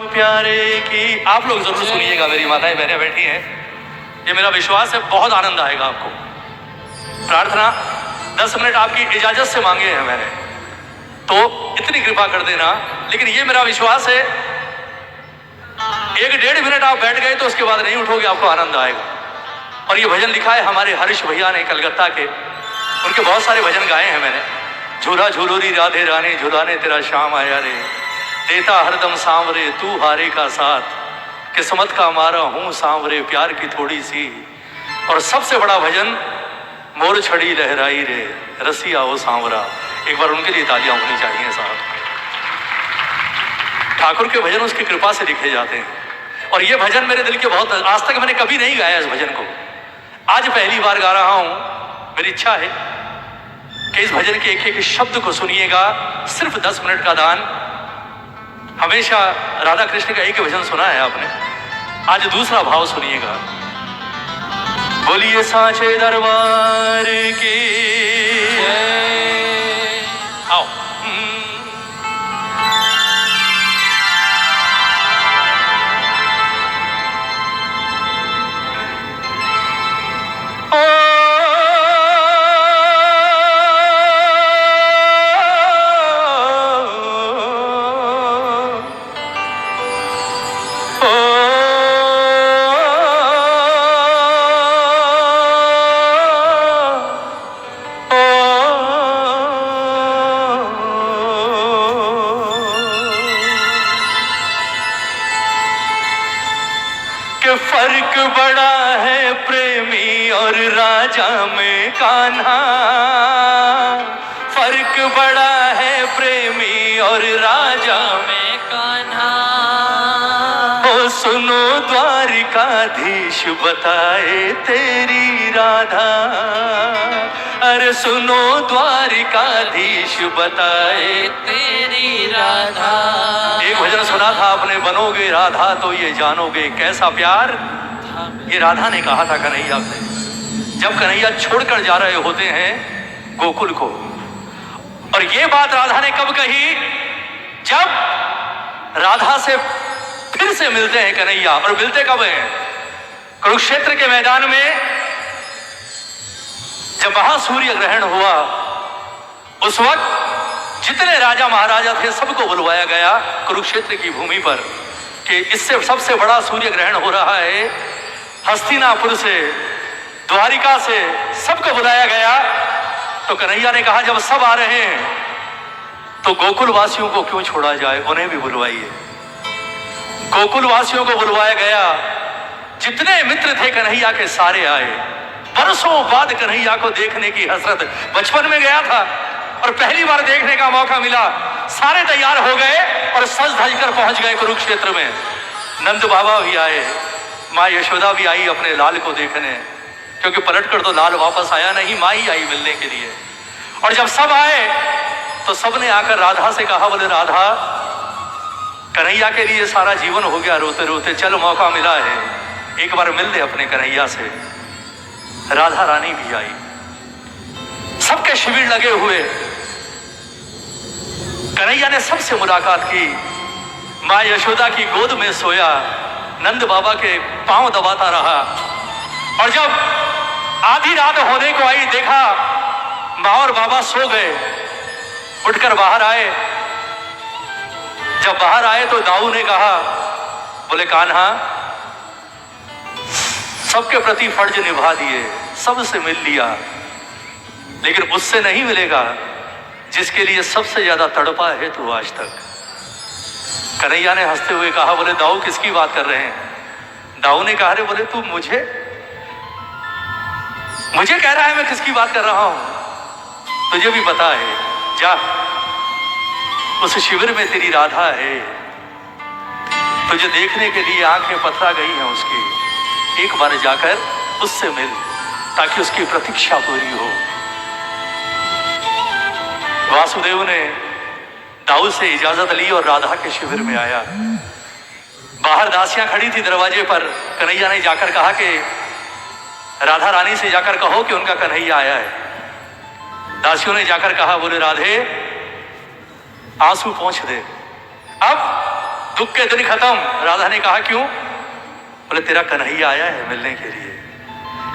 प्यारे की आप लोग जरूर सुनिएगा, मेरी माताएं बहनें बैठी हैं, ये मेरा विश्वास है बहुत आनंद आएगा आपको। प्रार्थना 10 मिनट आपकी इजाजत से मांगे हैं मैंने, तो इतनी कृपा कर देना। लेकिन ये मेरा विश्वास है 1-1.5 मिनट आप बैठ गए तो उसके बाद नहीं उठोगे, आपको आनंद आएगा। और ये भजन लिखा है हमारे हर्ष भैया ने कलकत्ता के, उनके बहुत सारे भजन गाए हैं मैंने। झूला झूलोरी राधे रानी झूलाने तेरा शाम आया रे, देता हरदम सांवरे तू हारे का साथ, किस्मत का मारा हूं सांवरे प्यार की थोड़ी सी। और सबसे बड़ा भजन मोर छड़ी लहराई रे रसिया ओ सांवरा। एक बार उनके लिए तालियां होनी चाहिए साहब। ठाकुर के भजन उसकी कृपा से लिखे जाते हैं, और ये भजन मेरे दिल के बहुत, आज तक मैंने कभी नहीं गाया इस भजन को, आज पहली बार गा रहा हूं। मेरी इच्छा है कि इस भजन के एक एक शब्द को सुनिएगा। सिर्फ 10 मिनट का दान। हमेशा राधा कृष्ण का एक भजन सुना है आपने, आज दूसरा भाव सुनिएगा। बोलिए सांचे दरबार की आओ। फर्क बड़ा है प्रेमी और राजा में कान्हा, फर्क बड़ा है प्रेमी और राजा में कान्हा। ओ सुनो द्वारिकाधीश बताए तेरी राधा, अरे सुनो द्वारिकाधीश बताए तेरी राधा। एक भजन सुना था आपने, बनोगे राधा तो ये जानोगे कैसा प्यार। ये राधा ने कहा था कन्हैया से, जब कन्हैया छोड़कर जा रहे होते हैं गोकुल को। और ये बात राधा ने कब कही, जब राधा से फिर से मिलते हैं कन्हैया। और मिलते कब हैं? कुरुक्षेत्र के मैदान में जब महासूर्य ग्रहण हुआ, उस वक्त जितने राजा महाराजा थे सबको बुलवाया गया कुरुक्षेत्र की भूमि पर कि इससे सबसे बड़ा सूर्य ग्रहण हो रहा है। हस्तिनापुर से, द्वारिका से सबको बुलाया गया। तो कन्हैया ने कहा जब सब आ रहे हैं तो गोकुल वासियों को क्यों छोड़ा जाए, उन्हें भी बुलवाइए। गोकुल वासियों को बुलवाया गया, जितने मित्र थे कन्हैया के सारे आए। बरसों बाद कन्हैया को देखने की हसरत, बचपन में गया था और पहली बार देखने का मौका मिला। सारे तैयार हो गए और सज धज कर पहुंच गए कुरुक्षेत्र में। नंद बाबा भी आए, माँ यशोदा भी आई अपने लाल को देखने, क्योंकि पलटकर तो लाल वापस आया नहीं, माँ ही आई मिलने के लिए। और जब सब आए तो सबने आकर राधा से कहा, बोले राधा कन्हैया के लिए सारा जीवन हो गया रोते रोते, चल मौका मिला है एक बार मिल ले अपने कन्हैया से। राधा रानी भी आई, सबके शिविर लगे हुए। कन्हैया ने सबसे मुलाकात की, माँ यशोदा की गोद में सोया, नंद बाबा के पांव दबाता रहा। और जब आधी रात होने को आई, देखा माँ और बाबा सो गए, उठकर बाहर आए। जब बाहर आए तो दाऊ ने कहा, बोले कान्हा सबके प्रति फर्ज निभा दिए, सबसे मिल लिया, लेकिन उससे नहीं मिलेगा जिसके लिए सबसे ज्यादा तड़पा है तू आज तक। कन्हैया ने हंसते हुए कहा, बोले दाऊ किसकी बात कर रहे हैं? दाऊ ने कहा, रे बोले तू मुझे कह रहा है मैं किसकी बात कर रहा हूं? तुझे भी पता है, जा उस शिविर में तेरी राधा है, तुझे देखने के लिए आंखें पथरा गई हैं उसकी, एक बार जाकर उससे मिल ताकि उसकी प्रतीक्षा पूरी हो। वासुदेव ने दाऊ से इजाजत ली और राधा के शिविर में आया। बाहर दासियां खड़ी थी दरवाजे पर। कन्हैया ने जाकर कहा कि राधा रानी से जाकर कहो कि उनका कन्हैया आया है। दासियों ने जाकर कहा, बोले राधे आंसू पोंछ दे। अब दुख के दिन खत्म। राधा ने कहा क्यों? बोले तेरा कन्हैया आया है मिलने के लिए।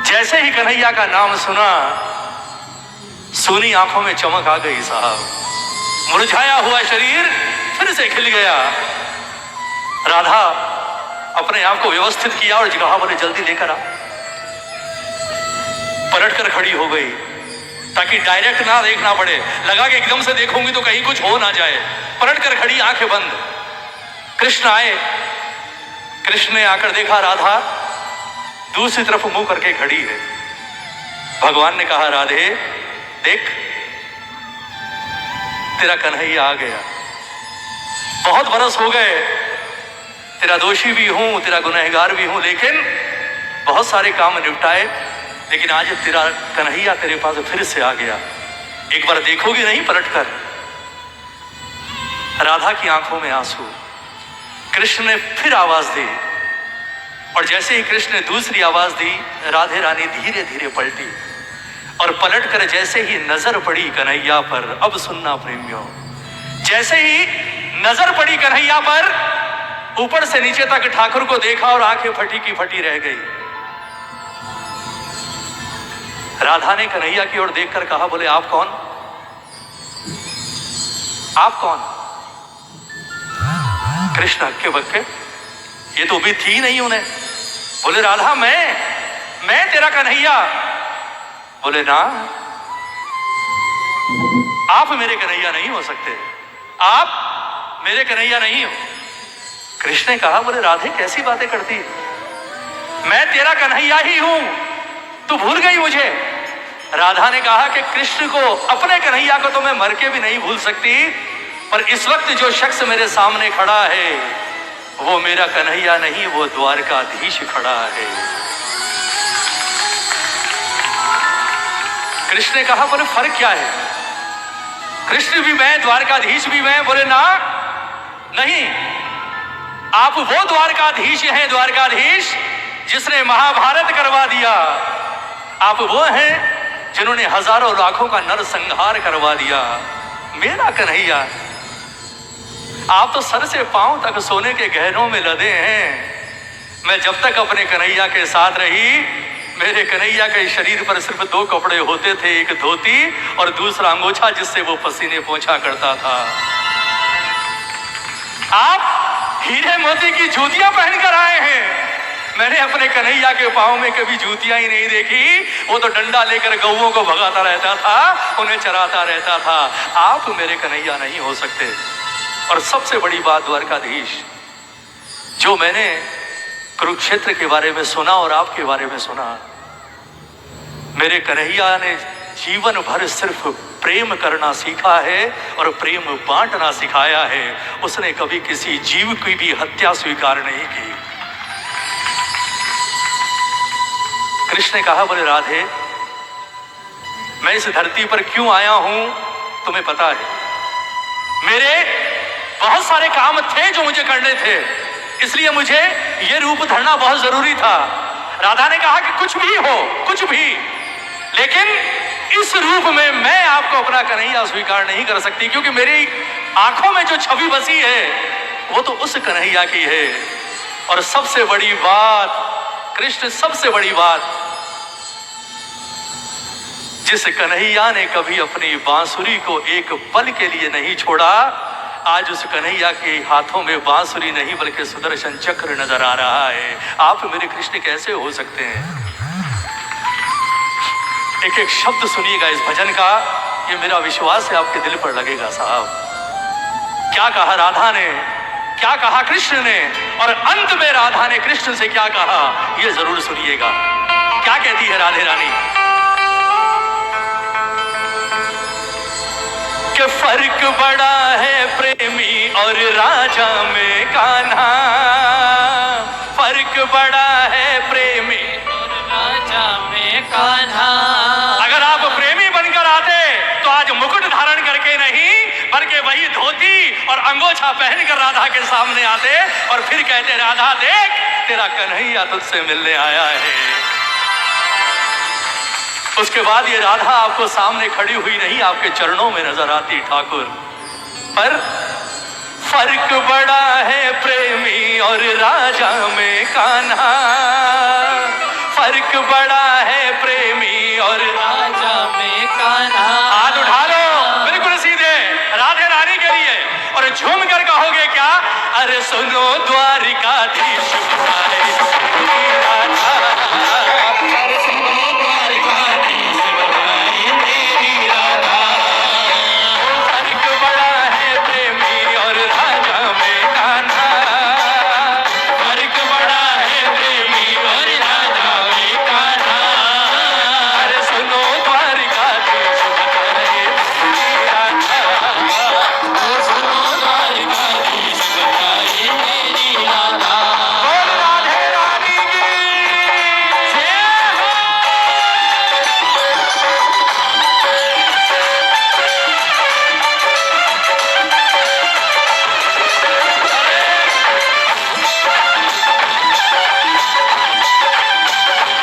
जैसे ही कन्हैया का नाम सुना, सोनी आंखों में चमक आ गई साहब। मुरझाया हुआ शरीर फिर से खिल गया। राधा अपने आप को व्यवस्थित किया और कहा बोले जल्दी लेकर आ। पलटकर खड़ी हो गई ताकि डायरेक्ट ना देखना पड़े, लगा कि एकदम से देखूंगी तो कहीं कुछ हो ना जाए। पलटकर खड़ी, आंखें बंद। कृष्ण आए। कृष्ण ने आकर देखा राधा दूसरी तरफ मुंह करके खड़ी है। भगवान ने कहा राधे देख तेरा कन्हैया आ गया। बहुत बरस हो गए, तेरा दोषी भी हूं, तेरा गुनहगार भी हूं, लेकिन बहुत सारे काम निपटाए, लेकिन आज तेरा कन्हैया तेरे पास फिर से आ गया। एक बार देखोगी नहीं पलटकर? राधा की आंखों में आंसू। कृष्ण ने फिर आवाज दी और जैसे ही कृष्ण ने दूसरी आवाज दी, राधे रानी धीरे धीरे पलटी और पलटकर जैसे ही नजर पड़ी कन्हैया पर, अब सुनना प्रेमियों, जैसे ही नजर पड़ी कन्हैया पर, ऊपर से नीचे तक ठाकुर को देखा और आंखें फटी की फटी रह गई। राधा ने कन्हैया की ओर देखकर कहा बोले आप कौन? आप कौन? कृष्ण हक्के बक्के, ये तो भी थी नहीं उन्हें। बोले राधा मैं तेरा कन्हैया। बोले ना, आप मेरे कन्हैया नहीं हो सकते, आप मेरे कन्हैया नहीं हो। कृष्ण ने कहा बोले राधे कैसी बातें करती, मैं तेरा कन्हैया ही हूं, तू भूल गई मुझे। राधा ने कहा कि कृष्ण को, अपने कन्हैया को तो मैं मर के भी नहीं भूल सकती, पर इस वक्त जो शख्स मेरे सामने खड़ा है वो मेरा कन्हैया नहीं, वो द्वारकाधीश खड़ा है। कृष्ण ने कहा बोले फर्क क्या है? कृष्ण भी मैं, द्वारकाधीश भी मैं। बोले ना, नहीं, आप वो द्वारकाधीश हैं, द्वारकाधीश जिसने महाभारत करवा दिया। आप वो हैं जिन्होंने हजारों लाखों का नरसंहार करवा दिया। मेरा कन्हैया, आप तो सर से पांव तक सोने के गहनों में लदे हैं। मैं जब तक अपने कन्हैया के साथ रही, मेरे कन्हैया के शरीर पर सिर्फ दो कपड़े होते थे, एक धोती और दूसरा अंगोछा जिससे वो पसीने पोंछा करता था। आप हीरे मोती की जूतियां पहनकर आए हैं, मैंने अपने कन्हैया के पांव में कभी जूतियां ही नहीं देखी। वो तो डंडा लेकर गौओं को भगाता रहता था, उन्हें चराता रहता था। आप मेरे कन्हैया नहीं हो सकते। और सबसे बड़ी बात द्वारकाधीश, जो मैंने कुरुक्षेत्र के बारे में सुना और आपके बारे में सुना, मेरे कन्हैया ने जीवन भर सिर्फ प्रेम करना सीखा है और प्रेम बांटना सिखाया है। उसने कभी किसी जीव की भी हत्या स्वीकार नहीं की। कृष्ण ने कहा बोले राधे, मैं इस धरती पर क्यों आया हूं तुम्हें पता है। मेरे बहुत सारे काम थे जो मुझे करने थे, इसलिए मुझे ये रूप धरना बहुत जरूरी था। राधा ने कहा कि कुछ भी हो, कुछ भी, लेकिन इस रूप में मैं आपको अपना कन्हैया स्वीकार नहीं कर सकती, क्योंकि मेरी आंखों में जो छवि बसी है वो तो उस कन्हैया की है। और सबसे बड़ी बात कृष्ण, सबसे बड़ी बात, जिस कन्हैया ने कभी अपनी बांसुरी को एक पल के लिए नहीं छोड़ा, आज उस कन्हैया के हाथों में बांसुरी नहीं बल्कि सुदर्शन चक्र नजर आ रहा है। आप मेरे कृष्ण कैसे हो सकते हैं? एक एक शब्द सुनिएगा इस भजन का, ये मेरा विश्वास है आपके दिल पर लगेगा साहब। क्या कहा राधा ने, क्या कहा कृष्ण ने, और अंत में राधा ने कृष्ण से क्या कहा, ये जरूर सुनिएगा। क्या कहती है राधे रानी कि फर्क बड़ा है प्रेमी और राजा में कान्हा, फर्क बड़ा है प्रेमी और राजा में कान्हा। अगर आप प्रेमी बनकर आते तो आज मुकुट धारण करके नहीं बल्कि वही धोती और अंगोछा पहनकर राधा के सामने आते और फिर कहते राधा देख तेरा कन्हैया तुझसे मिलने आया है। उसके बाद ये राधा आपको सामने खड़ी हुई नहीं आपके चरणों में नजर आती ठाकुर, पर फर्क बड़ा है प्रेमी और राजा में कान्हा, फर्क बड़ा है प्रेमी और राजा में कान्हा। हाथ उठा लो बिल्कुल सीधे राधे रानी के लिए और झूम कर कहोगे क्या? अरे सुनो द्वारिकाधीश बताए मेरी राधा, अरे सुनो द्वारिकाधीश बताए मेरी राधा। फर्क बड़ा है प्रेमी और राजा में कान्हा, फर्क बड़ा है प्रेमी और राजा में कान्हा। अरे सुनो द्वारिकाधीश बताए मेरी राधा। अरे सुनो द्वारिकाधीश बताए मेरी राधा। बोल राधे रानी की जय हो।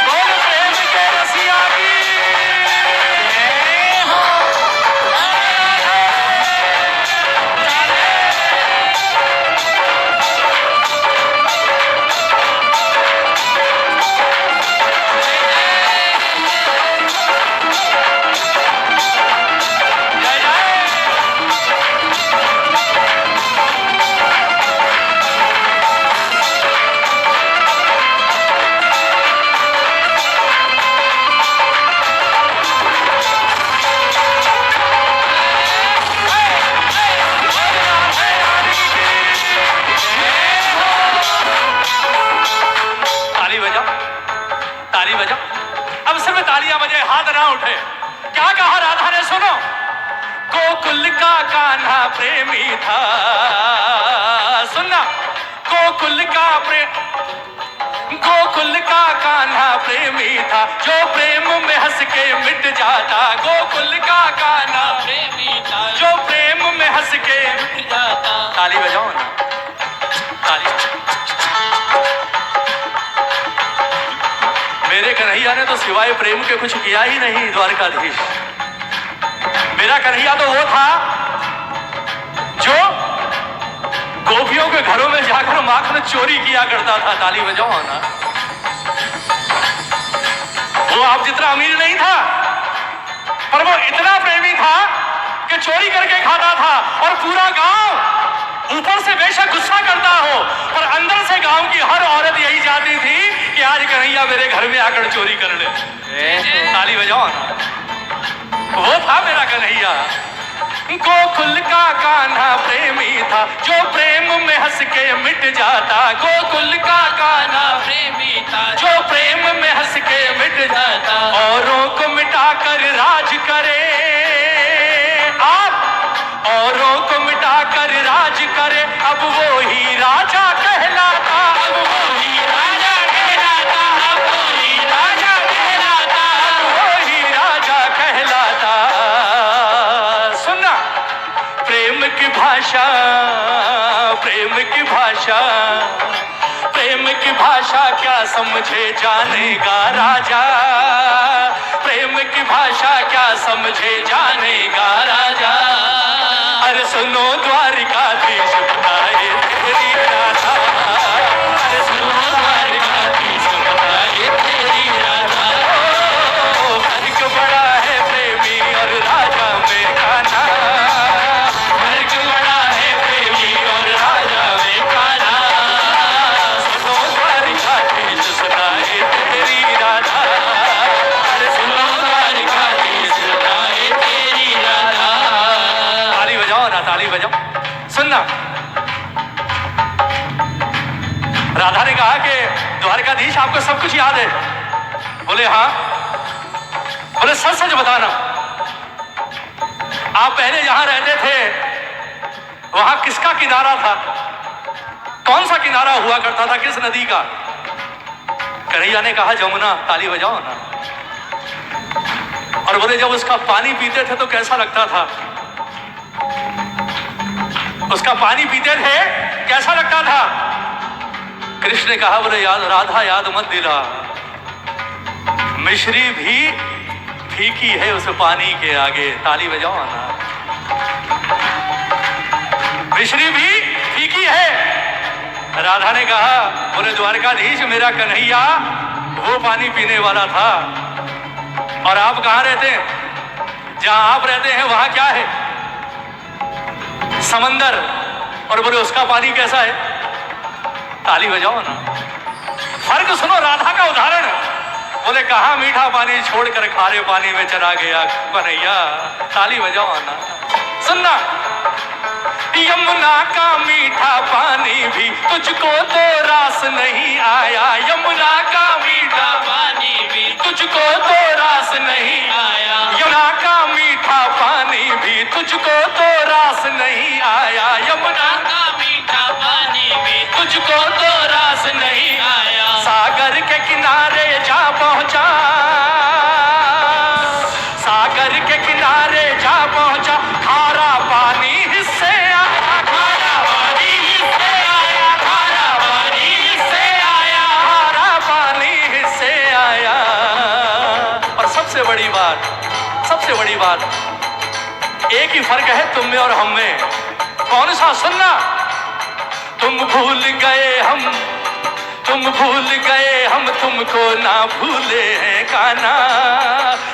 बोल प्रेम के रसिया की जय हो। जय जय। ताली बजाओ, ताली बजाओ। अब सिर्फ तालियां बजे, हाथ ना उठे। क्या कहा राधा ने? सुनो। गोकुल का कान्हा प्रेमी था, सुनना। गोकुल का गोकुल का कान्हा प्रेमी था, जो प्रेम में हंस के मिट जाता। गोकुल का कान्हा प्रेमी था जो प्रेम में हंस के मिट जाता। ताली बजाओ ना, ताली। मेरे कन्हैया ने तो सिवाय प्रेम के कुछ किया ही नहीं द्वारकाधीश। मेरा कन्हैया तो वो था जो गोपियों के घरों में जाकर माखन चोरी किया करता था। ताली बजाओ ना। वो आप जितना अमीर नहीं था, पर वो इतना प्रेमी था कि चोरी करके खाता था। और पूरा गांव ऊपर से बेशक गुस्सा करता हो, पर अंदर से गांव की हर औरत यही चाहती थी कि आज कन्हैया मेरे घर में आकर चोरी कर ले। ताली बजाओ ना। वो था मेरा कन्हैया। गोकुल का कान्हा प्रेमी था, जो प्रेम में हंस के मिट जाता। गोकुल का कान्हा प्रेमी था जो प्रेम में हंस के मिट जाता। औरों को मिटाकर राज करे आप, औरों को मिटाकर राज करे। अब वो ही राजा कहलाता, अब वो ही राजा कहलाता, अब वो ही राजा कहलाता, अब वो ही राजा कहलाता। सुनना। प्रेम की भाषा, प्रेम की भाषा, प्रेम की भाषा क्या समझे जानेगा राजा। प्रेम की भाषा क्या समझे जानेगा राजा। अरे सुनो द्वारिकाधीश बताए तेरी राधा, अरे सुनो द्वारिकाधीश बताए तेरी राधा। ओ, फर्क बड़ा है प्रेमी और राजा में कान्हा, फर्क बड़ा है प्रेमी और राजा में कान्हा। सुनो द्वारिकाधीश सुनाए तेरी राधा, अरे सुनो द्वारिकाधीश सुनाए तेरी राधा। ताली बजाओ ना, ताली बजाओ। सुनना। राधा ने कहा कि द्वारकाधीश आपको सब कुछ याद है? बोले हाँ। बोले सच सच बताना, आप पहले जहां रहते थे वहां किसका किनारा था? कौन सा किनारा हुआ करता था, किस नदी का? कन्हैया ने कहा जमुना। ताली बजाओ ना। और बोले जब उसका पानी पीते थे तो कैसा लगता था? उसका पानी पीते थे कैसा लगता था? कृष्ण ने कहा बोले याद राधा याद मत दिला, मिश्री भी फीकी है उस पानी के आगे। ताली बजाओ ना। मिश्री भी पानी है? राधा ने कहा, बोले द्वारकाधीश मेरा कन्हैया वो पानी पीने वाला था। और आप कहाँ रहते हैं? जहां आप रहते हैं वहां क्या है? समंदर। और बोले उसका पानी कैसा है? ताली बजाओ ना। फर्क सुनो राधा का उदाहरण। बोले कहा मीठा पानी छोड़कर खारे पानी में चला गया कन्हैया। ताली बजाओ ना। सुनना, यमुना का मीठा पानी भी तुझको तो रास नहीं आया। यमुना का मीठा पानी भी तुझको तो रास नहीं आया। यमुना का मीठा पानी भी तुझको तो रास नहीं आया। यमुना का मीठा पानी भी तुझको तो रास नहीं आया। सागर के किनारे जा पहुंचा, सागर के किनारे जा पहुंचा, खारा पानी हिस्से आया। खारा पानी हिस्से आया। खारा पानी हिस्से आया। खारा पानी हिस्से आया। और सबसे बड़ी बात, सबसे बड़ी बात, एक ही फर्क है तुम में और हम में। कौन सा? सुनना, तुम भूल गए हम, तुम भूल गए हम तुमको ना भूले हैं कान्हा।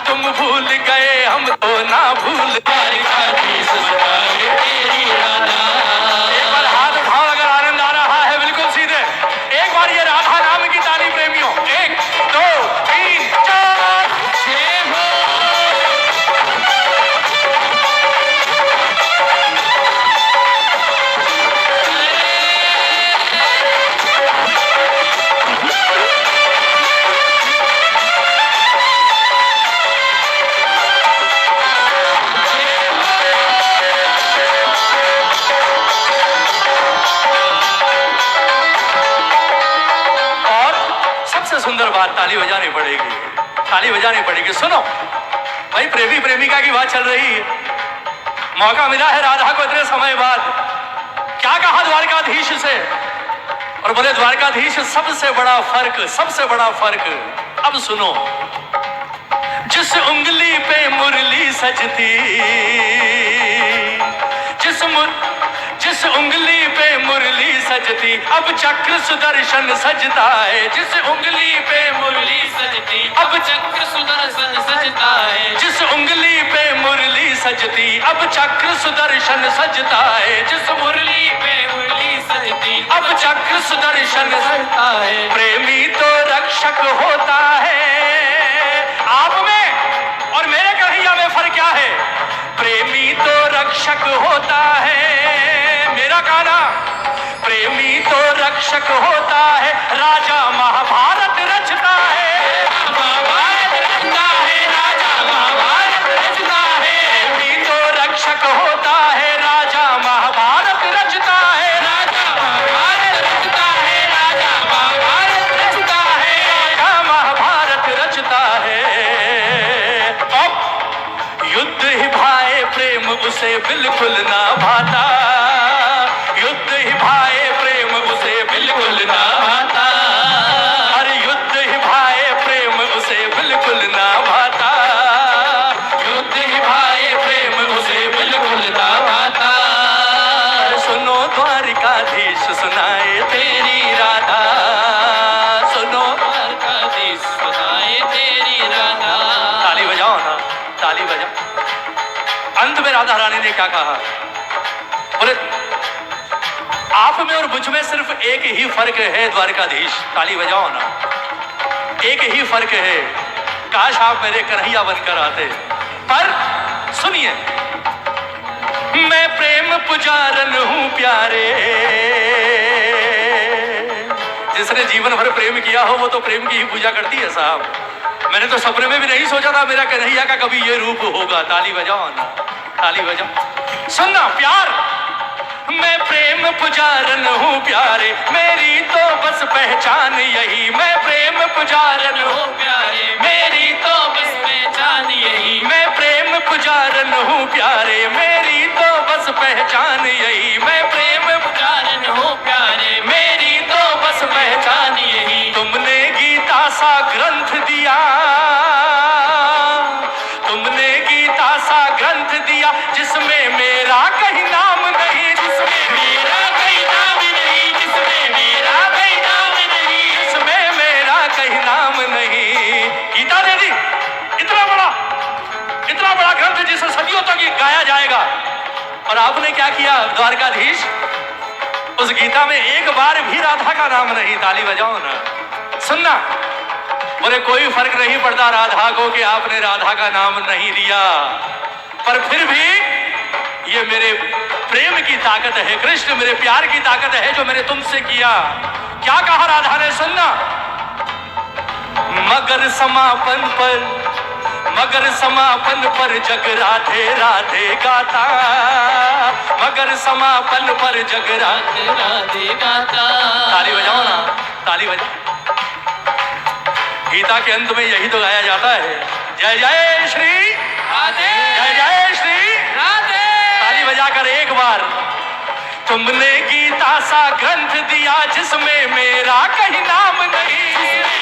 तुम भूल गए हम तो ना भूले। द्वारकाधीश बताए तेरी राधा। एक बार हाथ उठाओ अगर आनंद आ रहा है, बिल्कुल सीधे। एक बार ये राधा नाम की ताली प्रेमियों। 1 2 3 4 जय हो। और सबसे सुंदर बात, ताली बजानी पड़ेगी, ताली बजानी पड़ेगी। सुनो भाई, प्रेमी प्रेमिका की बात चल रही है। मौका मिला है राधा को इतने समय बाद। क्या कहा द्वारकाधीश से? और बोले द्वारकाधीश सबसे बड़ा फर्क, सबसे बड़ा फर्क। अब सुनो, जिस उंगली पे मुरली सजती, जिस उंगली पे मुरली सजती, अब चक्र सुदर्शन सजता है। जिस उंगली पे मुरली सजती अब चक्र सुदर्शन सजता है। जिस उंगली पे मुरली सजती, अब चक्र सुदर्शन सजता है। जिस मुरली पे मुरली सजती अब चक्र सुदर्शन सजता है। प्रेमी तो रक्षक होता है। आप में और मेरे कन्हैया में फर्क क्या है? प्रेमी तो रक्षक होता है। मेरा कान्हा प्रेमी तो रक्षक होता है। राजा महाभारत रचता है। महाभारत रचता है। राजा महाभारत रचता है। प्रेमी तो रक्षक होता है। राजा महाभारत रचता है। राजा महाभारत रचता है। राजा महाभारत रचता है। राजा महाभारत रचता है। अब युद्ध ही भाए प्रेम उसे बिल्कुल ना भाता। युद्ध ही भाए प्रेम उसे बिल्कुल ना भाता। हर युद्ध ही भाए प्रेम उसे बिल्कुल ना भाता। युद्ध ही भाए प्रेम उसे बिल्कुल ना भाता। सुनो द्वारकाधीश सुनाए तेरी राधा। सुनो द्वारकाधीश बताए तेरी राधा। ताली बजाओ ना, ताली बजाओ। अंत में राधा रानी ने क्या कहा? बोले आप में और मुझ में सिर्फ एक ही फर्क है द्वारकाधीश। ताली बजाओ ना। एक ही फर्क है, काश आप मेरे कन्हैया बनकर आते। पर सुनिए, मैं प्रेम पुजारन हूं प्यारे। जिसने जीवन भर प्रेम किया हो वो तो प्रेम की ही पूजा करती है साहब। मैंने तो सपने में भी नहीं सोचा था मेरा कन्हैया का कभी ये रूप होगा। ताली बजाओ ना, ताली बजाओ। सुनना, प्यार, मैं प्रेम पुजारन हूँ प्यारे। मेरी तो बस पहचान यही। मैं प्रेम पुजारन हूँ प्यारे मेरी तो बस पहचान यही। मैं प्रेम पुजारन हूँ प्यारे। मेरी तो बस पहचान यही। मैं प्रेम पुजारन हो प्यारे मेरी तो बस पहचान यही। तुमने गीता सा ग्रंथ दिया, तुमने गीता सा ग्रंथ दिया, जिसमें मेरा कहीं नाम नहीं। जिसमें मेरा कहीं नाम और आपने क्या किया द्वारकाधीश? उस गीता में एक बार भी राधा का नाम नहीं। ताली बजाओ ना। सुनना, बोले कोई फर्क नहीं पड़ता राधा को कि आपने राधा का नाम नहीं लिया, पर फिर भी ये मेरे प्रेम की ताकत है, कृष्ण मेरे प्यार की ताकत है जो मैंने तुमसे किया। क्या कहा राधा ने? सुनना, मगर समापन पर जग राधे राधे गाता, मगर समापन पर जग राधे राधे गाता। ताली बजाओ ना, ताली बजाओ। गीता के अंत में यही तो गाया जाता है, जय जय श्री राधे, जय जय श्री राधे। ताली बजाकर एक बार। तुमने गीता सा ग्रंथ दिया जिसमें मेरा कहीं नाम नहीं,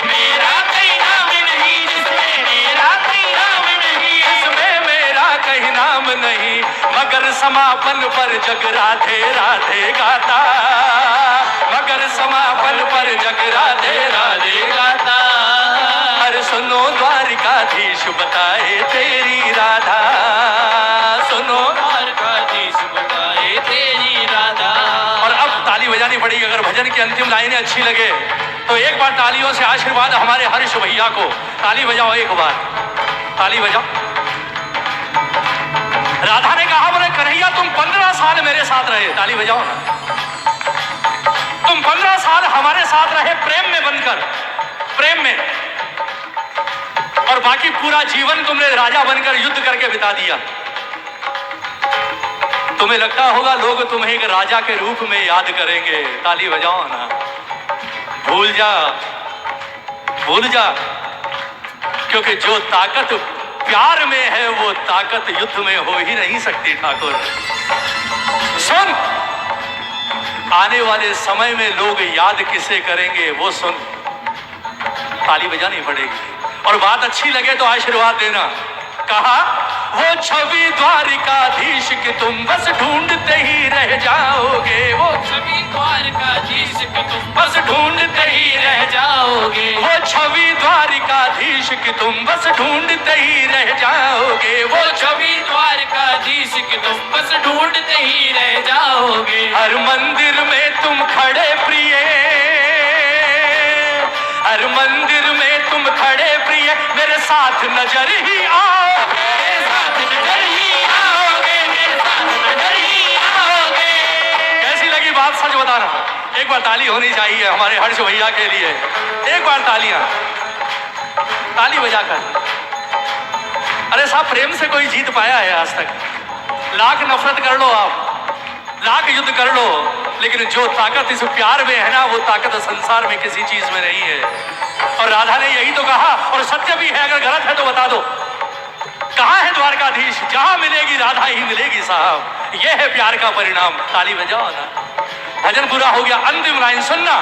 मेरा कहीं नाम नहीं, जिसमें मेरा कहीं नाम नहीं, इसमें मेरा कहीं नाम नहीं, मगर समापन पर जग राधे राधे गाता, मगर समापन पर जग राधे राधे गाता। अरे सुनो द्वारिकाधीश बताए तेरी राधा, सुनो द्वारकाधीश बताए तेरी राधा। और अब ताली बजानी पड़ेगी। अगर भजन की अंतिम लाइनें अच्छी लगे तो एक बार तालियों से आशीर्वाद हमारे हर्ष भैया को। ताली बजाओ एक बार, ताली बजाओ। राधा ने कहा, बोले कन्हैया तुम 15 साल मेरे साथ रहे। ताली बजाओ ना। तुम 15 साल हमारे साथ रहे प्रेम में बनकर, प्रेम में, और बाकी पूरा जीवन तुमने राजा बनकर युद्ध करके बिता दिया। तुम्हें लगता होगा लोग तुम्हें एक राजा के रूप में याद करेंगे। ताली बजाओ ना। भूल जा, भूल जा, क्योंकि जो ताकत प्यार में है वो ताकत युद्ध में हो ही नहीं सकती ठाकुर। सुन, आने वाले समय में लोग याद किसे करेंगे वो सुन। ताली बजानी पड़ेगी और बात अच्छी लगे तो आशीर्वाद देना। कहा, वो छवि द्वारिकाधीश की तुम बस ढूंढते ही रह जाओगे, वो छवि द्वारकाधीश की तुम बस ढूंढते ही रह जाओगे, वो छवि द्वारिकाधीश की तुम बस ढूंढते ही रह जाओगे, वो छवि द्वारकाधीश की तुम बस ढूंढते ही रह जाओगे। हर मंदिर में तुम खड़े प्रिय, हर मंदिर में तुम खड़े प्रिय, मेरे साथ नजर ही आओगे, मेरे साथ नजर ही आओगे, मेरे साथ नजर ही आओगे। कैसी लगी बात? सच बताना। एक बार ताली होनी चाहिए हमारे हर्ष भैया के लिए। एक बार तालियां, ताली बजाकर। अरे साहब, प्रेम से कोई जीत पाया है आज तक? लाख नफरत कर लो आप, लाख युद्ध कर लो, लेकिन जो ताकत इस प्यार में है ना, वो ताकत संसार में किसी चीज में नहीं है। और राधा ने यही तो कहा, और सत्य भी है, अगर गलत है तो बता दो। कहाँ है द्वारकाधीश? जहां मिलेगी राधा ही मिलेगी साहब। यह है प्यार का परिणाम। ताली बजाओ ना। भजन पूरा हो गया, अंतिम लाइन सुनना।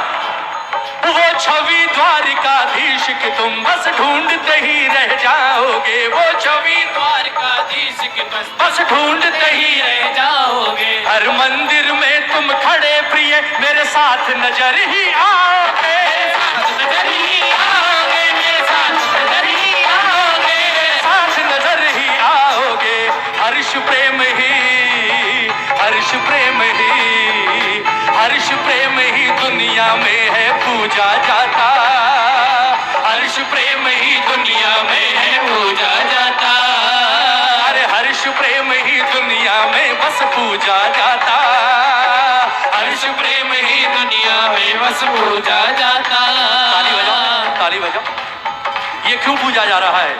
वो छवि द्वारिकाधीश की तुम बस ढूंढते ही रह जाओगे, वो छवि द्वारकाधीश की बस ढूंढते ही रह जाओगे। हर मंदिर में तुम खड़े प्रिय, मेरे साथ नजर ही आओगे, मेरे साथ नजर ही आओगे, मेरे साथ नजर ही आओगे, मेरे साथ नजर ही आओगे। हर्ष प्रेम ही, हर्ष प्रेम ही, हर्ष प्रेम ही दुनिया में है पूजा जाता, हर्ष प्रेम ही दुनिया में है पूजा जाता। अरे हर्ष प्रेम ही दुनिया में बस पूजा जाता, हर्ष प्रेम ही दुनिया में बस पूजा जाता। ताली बजाओ, ताली बजाओ। ये क्यों पूजा जा रहा है?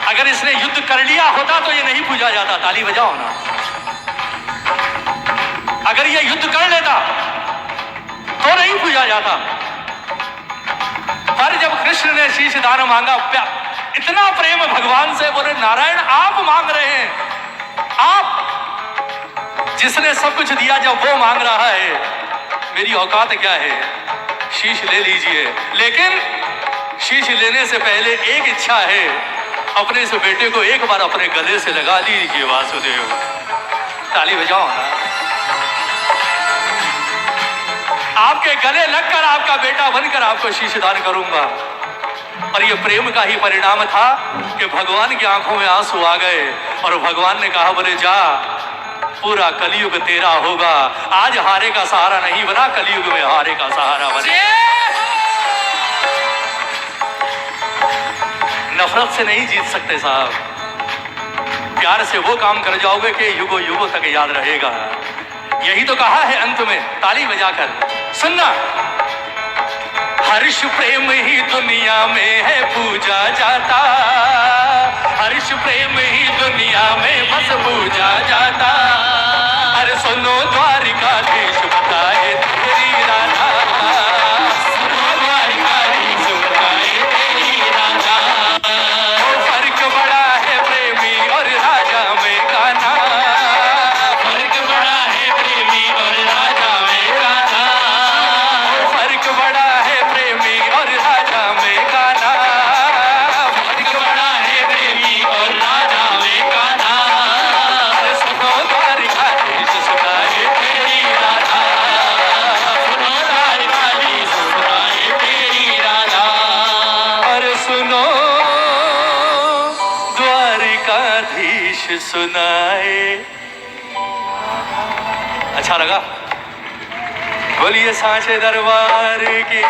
अगर इसने युद्ध कर लिया होता तो ये नहीं पूजा जाता। ताली बजाओ ना। अगर ये युद्ध कर लेता तो नहीं पूजा जाता। पर जब कृष्ण ने शीश दान मांगा, इतना प्रेम भगवान से, बोले नारायण आप मांग रहे हैं, आप जिसने सब कुछ दिया, जब वो मांग रहा है, मेरी औकात क्या है? शीश ले लीजिए। लेकिन शीश लेने से पहले एक इच्छा है, अपने इस बेटे को एक बार अपने गले से लगा लीजिए वासुदेव। ताली बजाओ ना। आपके गले लगकर आपका बेटा बनकर आपको शीश दान करूंगा। और ये प्रेम का ही परिणाम था कि भगवान की आंखों में आंसू आ गए और भगवान ने कहा, बोले जा, पूरा कलयुग तेरा होगा। आज हारे का सहारा नहीं बना, कलयुग में हारे का सहारा बने। नफरत से नहीं जीत सकते साहब, प्यार से वो काम कर जाओगे कि युगों युगों तक याद रहेगा। यही तो कहा है अंत में, ताली बजाकर सुनना। हर्ष प्रेम ही दुनिया में है पूजा जाता, हर्ष प्रेम ही दुनिया में बस पूजा जाता। अरे सुनो द्वारिकाधीश बताए तेरी राधा, सुनो द्वारिकाधीश बताए तेरी राधा। वो फर्क बड़ा है प्रेमी और राजा में गाना, फर्क बड़ा है प्रेमी और राजा में गाना। वो फर्क बड़ा है प्रेमी और राजा में गाना, फर्क बड़ा है प्रेमी और राजा में गाना। अरे सुनो द्वारिकाधीश सुनाए तेरी राधा, सुनो द्वारिकाधीश सुनाए तेरी राधा। अरे सुनो द्वारिकाधीश सुनाए। अच्छा लगा? बोलिए सांचे दरबार की।